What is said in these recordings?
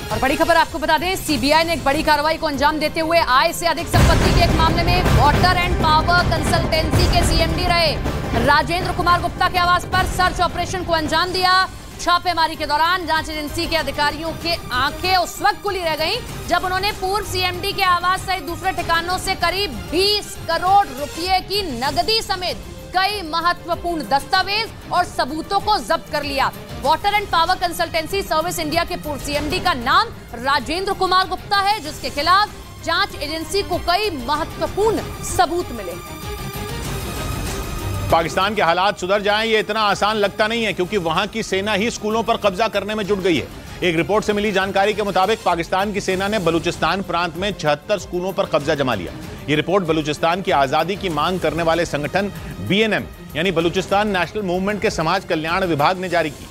और बड़ी खबर आपको बता दें, सीबीआई ने एक बड़ी कार्रवाई को अंजाम देते हुए आय से अधिक संपत्ति के एक मामले में वाटर एंड पावर कंसल्टेंसी के सीएमडी रहे राजेंद्र कुमार गुप्ता के आवास पर सर्च ऑपरेशन को अंजाम दिया। छापेमारी के दौरान जांच एजेंसी के अधिकारियों के आंखें उस वक्त खुली रह गईं जब उन्होंने पूर्व सीएमडी के आवास सहित दूसरे ठिकानों से करीब 20 करोड़ रुपए की नकदी समेत कई महत्वपूर्ण दस्तावेज और सबूतों को जब्त कर लिया। Water and power consultancy service India के पूर्व सीएमडी का नाम राजेंद्र कुमार गुप्ता है, जिसके खिलाफ जांच एजेंसी को कई महत्वपूर्ण सबूत मिले। पाकिस्तान के हालात सुधर जाएं ये इतना आसान लगता नहीं है, क्योंकि वहां की सेना ही स्कूलों पर कब्जा करने में जुट गई है। एक रिपोर्ट से मिली जानकारी के मुताबिक पाकिस्तान की सेना ने बलूचिस्तान प्रांत में 76 स्कूलों पर कब्जा जमा लिया। ये रिपोर्ट बलूचिस्तान की आजादी की मांग करने वाले संगठन BNM यानी बलूचिस्तान नेशनल मूवमेंट के समाज कल्याण विभाग ने जारी की,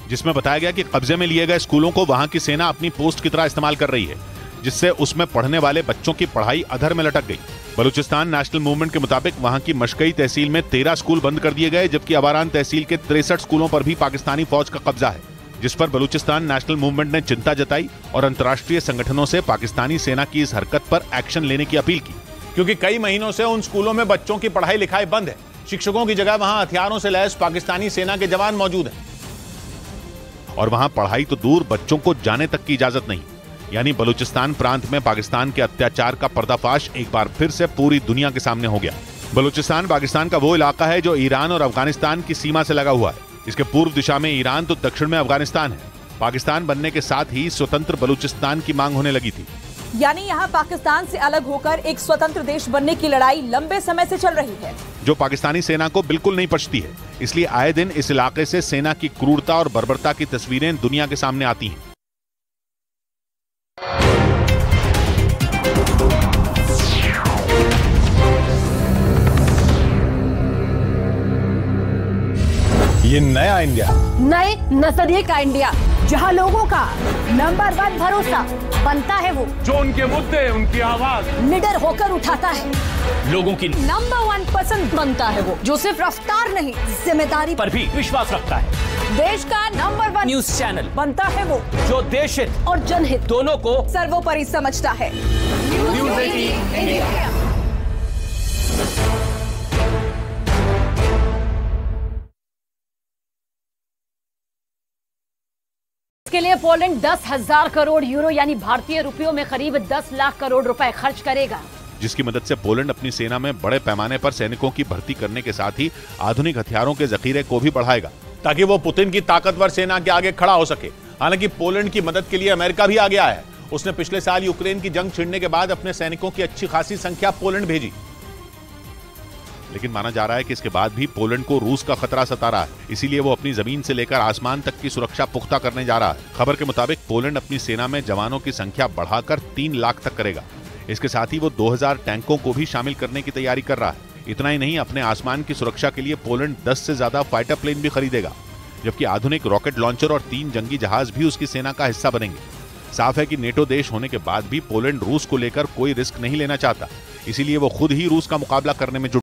जिसमें बताया गया कि कब्जे में लिए गए स्कूलों को वहां की सेना अपनी पोस्ट की तरह इस्तेमाल कर रही है, जिससे उसमें पढ़ने वाले बच्चों की पढ़ाई अधर में लटक गई। बलूचिस्तान नेशनल मूवमेंट के मुताबिक वहां की मशकई तहसील में 13 स्कूल बंद कर दिए गए, जबकि अवारान तहसील के 63 स्कूलों पर भी पाकिस्तानी फौज का कब्जा है, जिस पर बलूचिस्तान नेशनल मूवमेंट ने चिंता जताई और अंतर्राष्ट्रीय संगठनों से पाकिस्तानी सेना की इस हरकत पर एक्शन लेने की अपील की, क्योंकि कई महीनों से उन स्कूलों में बच्चों की पढ़ाई लिखाई बंद है। शिक्षकों की जगह वहां हथियारों से लैस पाकिस्तानी सेना के जवान मौजूद हैं और वहां पढ़ाई तो दूर, बच्चों को जाने तक की इजाजत नहीं। यानी बलूचिस्तान प्रांत में पाकिस्तान के अत्याचार का पर्दाफाश एक बार फिर से पूरी दुनिया के सामने हो गया। बलूचिस्तान पाकिस्तान का वो इलाका है जो ईरान और अफगानिस्तान की सीमा से लगा हुआ है। इसके पूर्व दिशा में ईरान तो दक्षिण में अफगानिस्तान है। पाकिस्तान बनने के साथ ही स्वतंत्र बलूचिस्तान की मांग होने लगी थी। यानी यहाँ पाकिस्तान से अलग होकर एक स्वतंत्र देश बनने की लड़ाई लंबे समय से चल रही है, जो पाकिस्तानी सेना को बिल्कुल नहीं पचती है। इसलिए आए दिन इस इलाके से सेना की क्रूरता और बर्बरता की तस्वीरें दुनिया के सामने आती हैं। ये नया इंडिया, नए नजरिए का इंडिया, जहां लोगों का नंबर 1 भरोसा बनता है वो जो उनके मुद्दे, उनकी आवाज निडर होकर उठाता है, लोगों की नंबर 1 पसंद बनता है वो जो सिर्फ रफ्तार नहीं जिम्मेदारी पर भी विश्वास रखता है। देश का नंबर 1 न्यूज चैनल बनता है वो जो देश हित और जनहित दोनों को सर्वोपरि समझता है। News 18 India. इसके लिए पोलैंड 10,000 करोड़ यूरो यानी भारतीय रुपयों में करीब 10 लाख करोड़ रुपए खर्च करेगा, जिसकी मदद से पोलैंड अपनी सेना में बड़े पैमाने पर सैनिकों की भर्ती करने के साथ ही आधुनिक हथियारों के जखीरे को भी बढ़ाएगा, ताकि वो पुतिन की ताकतवर सेना के आगे खड़ा हो सके। हालांकि पोलैंड की मदद के लिए अमेरिका भी आगे आया है। उसने पिछले साल यूक्रेन की जंग छिड़ने के बाद अपने सैनिकों की अच्छी खासी संख्या पोलैंड भेजी, लेकिन माना जा रहा है कि इसके बाद भी पोलैंड को रूस का खतरा सता रहा है। इसीलिए वो अपनी जमीन से लेकर आसमान तक की सुरक्षा पुख्ता करने जा रहा है। खबर के मुताबिक पोलैंड अपनी सेना में जवानों की संख्या बढ़ाकर 3 लाख तक करेगा। इसके साथ ही वो 2000 टैंकों को भी शामिल करने की तैयारी कर रहा है। इतना ही नहीं, अपने आसमान की सुरक्षा के लिए पोलैंड 10 से ज्यादा फाइटर प्लेन भी खरीदेगा, जबकि आधुनिक रॉकेट लॉन्चर और 3 जंगी जहाज भी उसकी सेना का हिस्सा बनेंगे। साफ है कि नेटो देश होने के बाद भी पोलैंड रूस को लेकर कोई रिस्क नहीं लेना चाहता, इसीलिए वो खुद ही रूस का मुकाबला करने में जुट